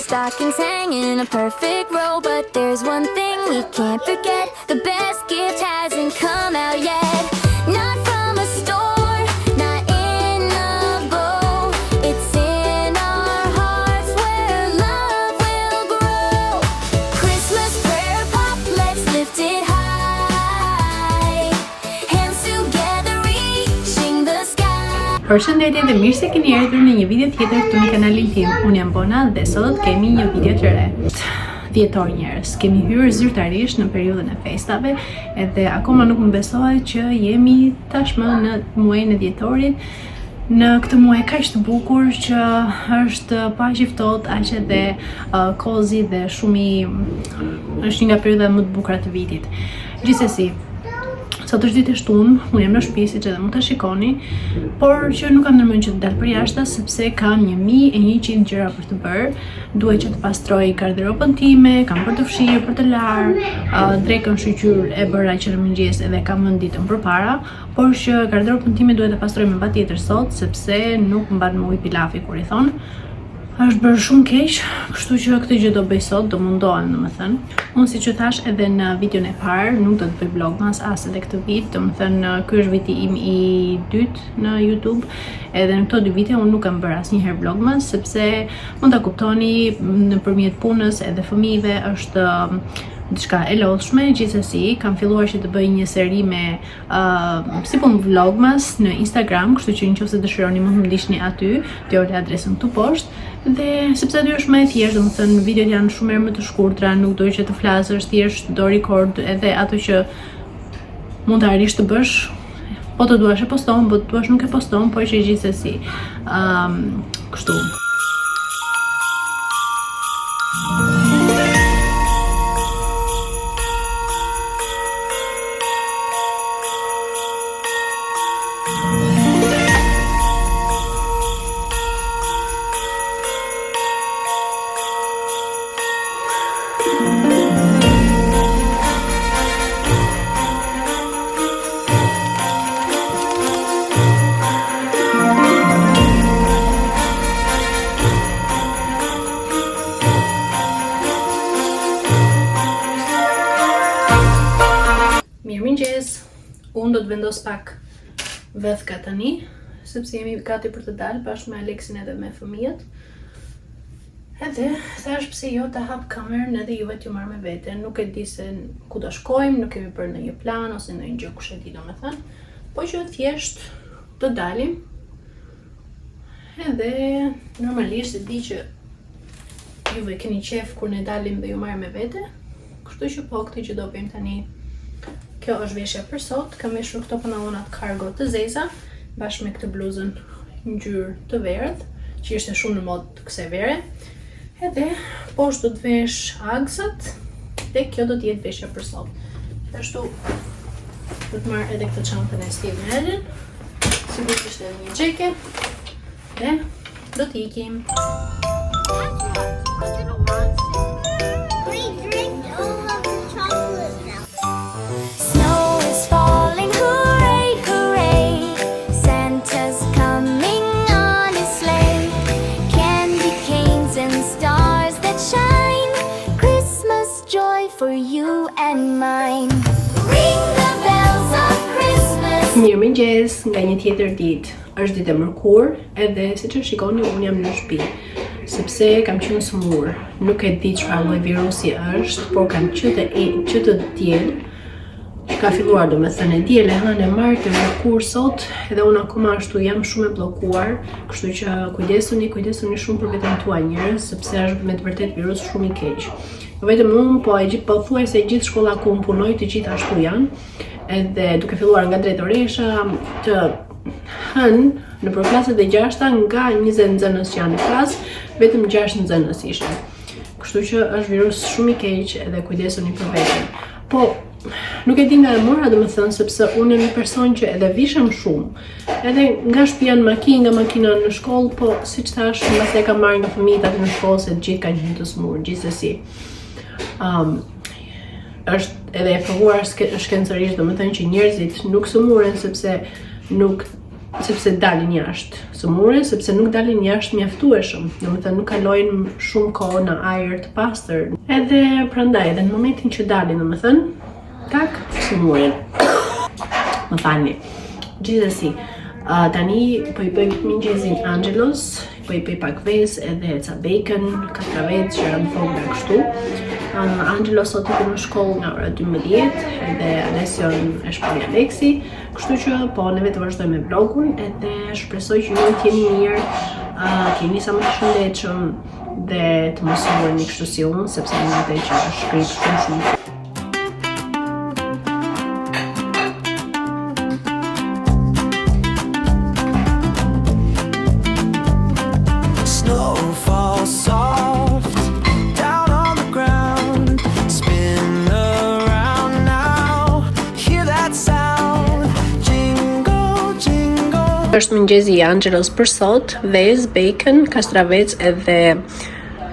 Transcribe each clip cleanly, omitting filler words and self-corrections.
stockings hang in a perfect row, but there's one thing we can't forget. The best gift hasn't come out yet. Not from a store, not in a bow. It's in our hearts where love will grow. Christmas prayer pop, let's lift it high. Hands together reaching the sky. Përshëndetje dhe mirë se keni ardhur në një video tjetër këtu në kanalin tim. Unë jam Bona dhe sot kemi një video të re. Dhjetor njerëz, kemi hyrë zyrtarisht në periudhën e festave, edhe akoma nuk më besohet që jemi tashmë në muajin e dhjetorit, në këtë muaj kaq të bukur që është paqë i ftohtë, aq edhe cozy dhe është një nga periudhat më të bukura të vitit. Gjithsesi, sot është ditë e shtunë, unë jam në shtëpi siç edhe mund ta shikoni, por që nuk kam ndërmend që të dal për jashtë sepse kam 1100 gjëra për të bërë. Duhet që të pastroj garderobën time, kam për të fshirë, për të larë, drekën shqyr e bëra që në mëngjes edhe kam vënë ditën përpara, por që garderobën time duhet të pastroj me patjetër sot sepse nuk mban më ujë pilafi kur I thon. Është bërë shumë keq, kështu që këtë gjë do bëj sot, do mundohem domethënë. Unë siç u thash edhe në videon e parë, nuk do të bëj vlogmas as edhe këtë vit, domethënë ky është viti im I dytë në YouTube, edhe në këto 2 vite unë nuk kam bërë asnjëherë vlogmas sepse mund ta kuptoni nëpërmjet punës edhe fëmijëve është diçka e lodhshme. Gjithsesi, kam filluar që të bëj një seri me si pun vlogmas në Instagram, kështu që nëse dëshironi mund të më ndiqni aty, të jolë adresën këtu poshtë. Dhe sepse aty është më e thjeshtë, domethënë videot janë shumë herë më të shkurtra, nuk do që të flasësh, thjesht do record edhe ato që mund të arrish të bësh. Po të duash e poston, po të duash nuk e poston, por që gjithsesi. Kështu. Unë do të vendos pak vëthka tani, sepse jemi gati për të dalë bashkë me Aleksin edhe me fëmijët. Edhe thash pse jo ta hap kamerën edhe juve t'ju marr me vete. Nuk e di se ku do shkojmë, nuk kemi bërë ndonjë plan ose ndonjë gjë kush e di domethënë, po që thjesht do dalim. Edhe normalisht e di që juve keni qef kur ne dalim dhe ju marr me vete. Kështu që po këtë që do bëjmë tani. Kjo është veshja për sot, kam veshur këto pantallonat cargo të zeza, bashkë me këtë bluzën ngjyrë të verdhë, që ishte shumë në modë kësaj vere. Edhe poshtë do të vesh agsat, dhe kjo do të jetë veshja për sot. Ashtu do të marr edhe këtë çantën e Steve Madden, sigurisht ishte edhe një xheket, dhe do të ikim. Mirëmëngjes nga një tjetër ditë. Është ditë e mërkurë, edhe siç e shikoni unë jam në shtëpi, sepse kam qenë smur. Nuk e di çfarë lloj virusi është, por kam që të diel. Ka filluar domethënë diel e hënë martë të mërkurë sot, edhe unë akoma ashtu jam shumë e bllokuar, kështu që kujdesuni shumë për veten tuaj njerëz, sepse është me të vërtet virus shumë I keq. Vetëm unë, po thuajse gjithë shkolla ku unë punoj të gjithë ashtu janë. Edhe duke filluar nga drejtoresha të hënë në për klasët e 6-ta, nga 20 nxënës që janë në klasë, vetëm 6 nxënës ishte. Kështu që është virus shumë I keq edhe kujdesuni për veten. Po, nuk e di nga e mora domethënë sepse unë jam një person që edhe vishem shumë. Edhe nga shtëpia në makinë, nga makina në shkollë, po siç thash, mbas e kam marrë nga fëmijët aty në shkollë se të gjithë kanë qenë të smur, gjithsesi. Është edhe e provuar shkencërisht domethënë që njerëzit nuk sëmuren sepse nuk sepse dalin jashtë së mure, sepse nuk dalin jashtë mjaftueshëm, domethënë nuk kalojnë shumë kohë në ajër të pastër. Edhe prandaj, edhe në momentin që dalin, domethënë, tak, së muren. Më falni. Gjithsesi, tani po i bëj mëngjesin Angelos, po i bëj pak vezë edhe ca bacon, kastravet që janë vogla kështu. Angelo sot i në shkollë nga ora 12 edhe Alessio e shponi Aleksi, kështu që po neve të vazhdojmë me vlogun edhe shpresoj që ju t'jeni mirë, t'jeni sa më të shëndetshëm dhe të mos mureni kështu si unë, sepse në vete që shkrit shumë. Është mëngjesi i Angelos për sot, vezë, bacon, kastravec edhe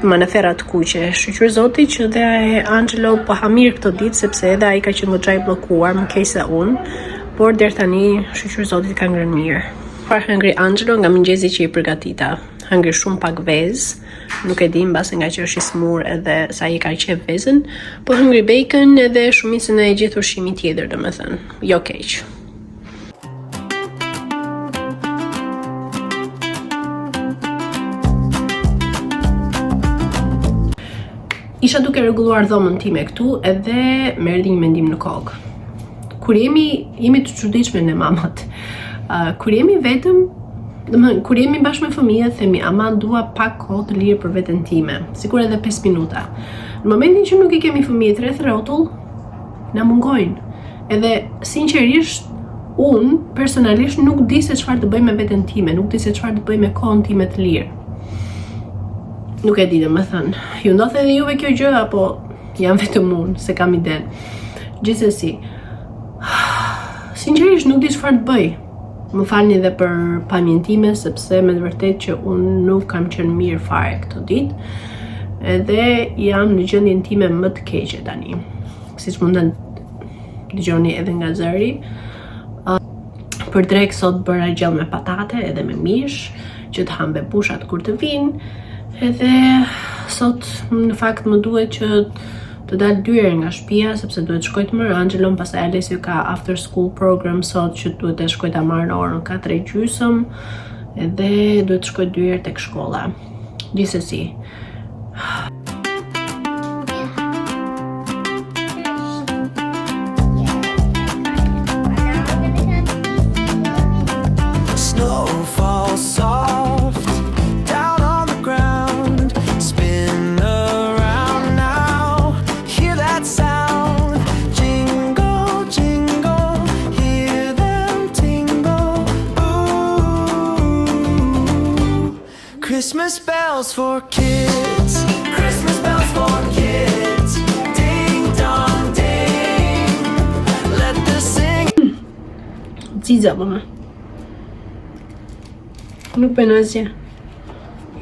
manafera të kuqe. Shqyr zoti që dhe Angelo po ha mirë këto ditë sepse edhe ai ka qenë goxha i bllokuar, më keq se unë, por deri tani shqyr zoti ka ngrënë mirë. Çfarë hëngri Angelo nga mëngjesi që i përgatita? Hëngri shumë pak vezë, nuk e di mbase nga që është i smur edhe sa i ka qef vezën, po hëngri bacon edhe shumicën e gjithë ushqimit tjetër, domethënë, jo keq. Isha duke rregulluar dhomën time këtu edhe më erdhi një mendim në kokë. Kur jemi të çuditshme ne mamat. Kur jemi vetëm, domethënë kur jemi bashkë me fëmijët, themi ama dua pak kohë të lirë për veten time, sikur edhe 5 minuta. Në momentin që nuk i kemi fëmijët rreth rrotull, na mungojnë. Edhe sinqerisht unë personalisht nuk di se çfarë të bëj me veten time, nuk di se çfarë të bëj me kohën time të lirë. Nuk e di domethënë, ju ndodh edhe juve kjo gjë apo jam vetëm unë se kam iden. Gjithsesi, sinqerisht nuk di çfarë të bëj. Më falni edhe për pamjen time sepse me të vërtetë që unë nuk kam qenë mirë fare këto ditë. Edhe jam në gjendjen time më të keqe tani. Siç mund të dëgjoni edhe nga zëri. Për drek sot bëra gjell me patate edhe me mish, që të hambe bushat kur të vinë. Edhe sot në fakt më duhet që të dal 2 herë nga shtëpia sepse duhet të shkoj të marr Angelon, pastaj Alessio ka after school program sot që duhet të shkoj ta marr në orën 4:30 edhe duhet të shkoj 2 herë tek shkolla. Gjithsesi. Christmas bells for kids. Christmas bells for kids. Ding dong ding. Let the sing. Ziza mama. Nuk bën asgjë.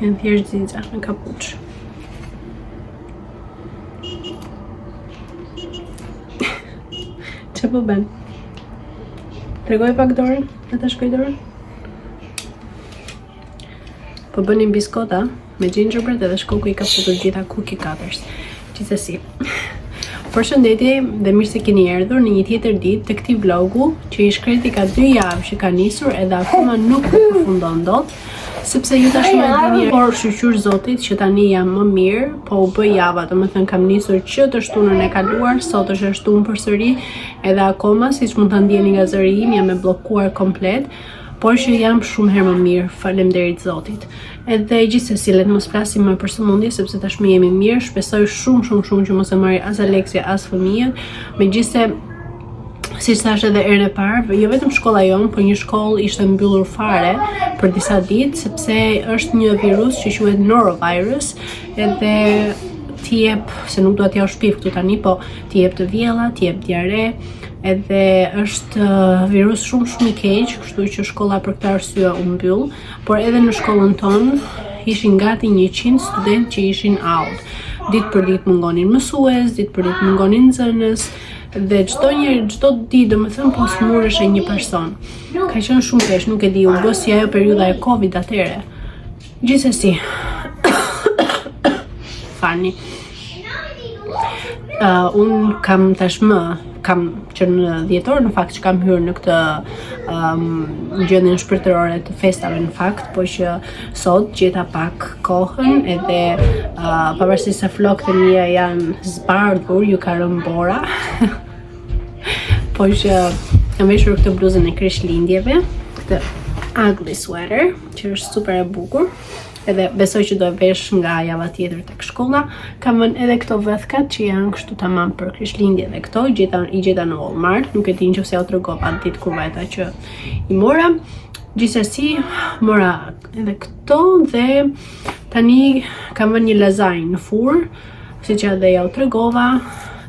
Janë thjesht ziza në kapuç. Çfarë po bën? Tregoj pak dorën, le ta shkoj dorën. Po bënim biskota me gingerbread edhe shkoku i ka futur gjitha cookie cutters. Gjithsesi. Përshëndetje dhe mirë se keni erdhur në një tjetër ditë të këtij vlogu që i shkreti ka 2 javë që ka nisur edhe akoma nuk u përfundon dot, sepse ju tashmë e dini, por shqyr zotit që tani jam më mirë, po u bë java, domethënë kam nisur që të shtunën e kaluar, sot është shtunë përsëri, edhe akoma siç mund ta ndjeni nga zëri im jam e bllokuar komplet. Por që jam shumë herë më mirë, faleminderit Zotit. Edhe gjithsesi le të mos flasim më për sëmundje sepse tashmë jemi mirë, shpresoj shumë që mos e marrë as Aleksia as fëmijët. Megjithse siç thash edhe herën e parë, jo vetëm shkolla jon, por një shkollë ishte mbyllur fare për disa ditë sepse është një virus që quhet norovirus, edhe t'i jep, se nuk dua t'ja u shpif këtu tani, po t'i jep të vjella, t'i jep diare, edhe është virus shumë i keq, kështu që shkolla për këtë arsye u mbyll, por edhe në shkollën tonë ishin gati 100 studentë që ishin out. Ditë për ditë mungonin mësues, ditë për ditë mungonin nxënës, dhe çdo ditë domethënë po smuresh e një person. Ka qenë shumë keq, nuk e di, u bë si ajo periudha e Covid atëre. Gjithsesi, fani. Unë kam tashmë, që në dhjetor në fakt që kam hyrë në këtë gjendjen shpirtërore të festave në fakt, po që sot gjeta pak kohën edhe pavarësisht se flokët e mia janë zbardhur, ju ka rënë bora. Po që kam veshur këtë bluzën e Krishtlindjeve, këtë ugly sweater, që është super e bukur. Edhe besoj që do e vesh nga java tjetër tek shkolla. Kam vënë edhe këto vethkat që janë kështu tamam për Krishtlindje dhe këto i gjeta në Walmart, nuk e di nëse ja u tregova ditë kur vajta që i mora. Gjithsesi mora edhe këto dhe tani kam vënë një lazanjë në furr, siç edhe ja u tregova,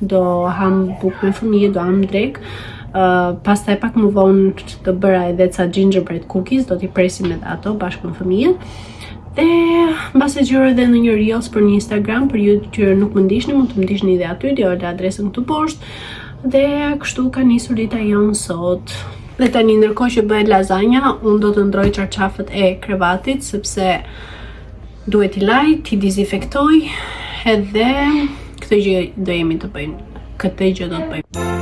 do ham bukë me fëmijë, do ham drek. Pastaj pak më vonë të bëra edhe ca gingerbread cookies, do t'i presim edhe ato bashkë me fëmijën. Dhe mbas e gjore edhe në një reels për një Instagram, për ju që nuk më ndiqni, mund të më ndiqni dhe aty, dhe edhe adresën këtu poshtë. Dhe kështu ka nisur dita jonë sot. Dhe tani ndërkohë që bëhet lazanja, unë do të ndroj çarçafët e krevatit, sepse duhet i laj, t'i dezinfektoj, edhe këtë gjë do jemi të bëjmë. Këtë gjë do të bëjmë.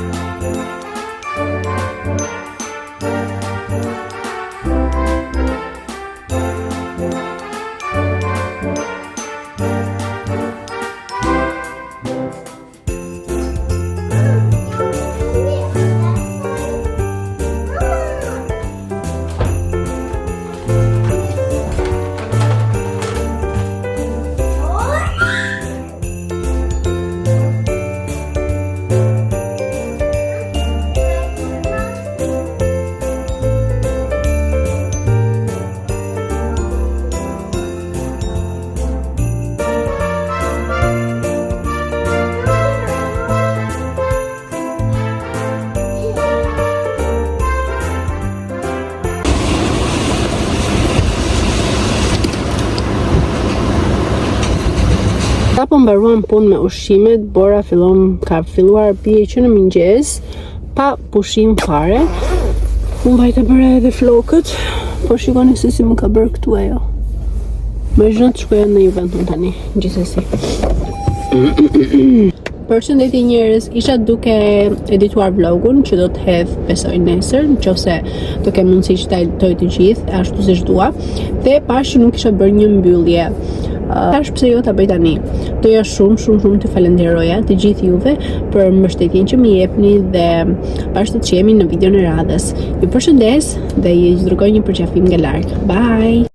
Apo mbaruan punë me ushqimet, Bora ka filluar bie që në mëngjes pa pushim fare. Unë vajta bëra edhe flokët, po shikoni se si më ka bërë këtu ajo. Më zhën të shkoja në një vend tani, gjithsesi. Përshëndetje njerëz, isha duke edituar vlogun që do të hedh besoj nesër, nëse do kem mundësi që ta editoj të gjithë ashtu siç dua, dhe pash që nuk isha bërë një mbyllje. Tash pse jo ta bëj tani. Doja shumë të falenderoja të gjithë juve për mbështetjen që më jepni dhe bashkë të qemi në videon e radhës. Ju përshëndes dhe ju dërgoj një përqafim nga larg. Bye.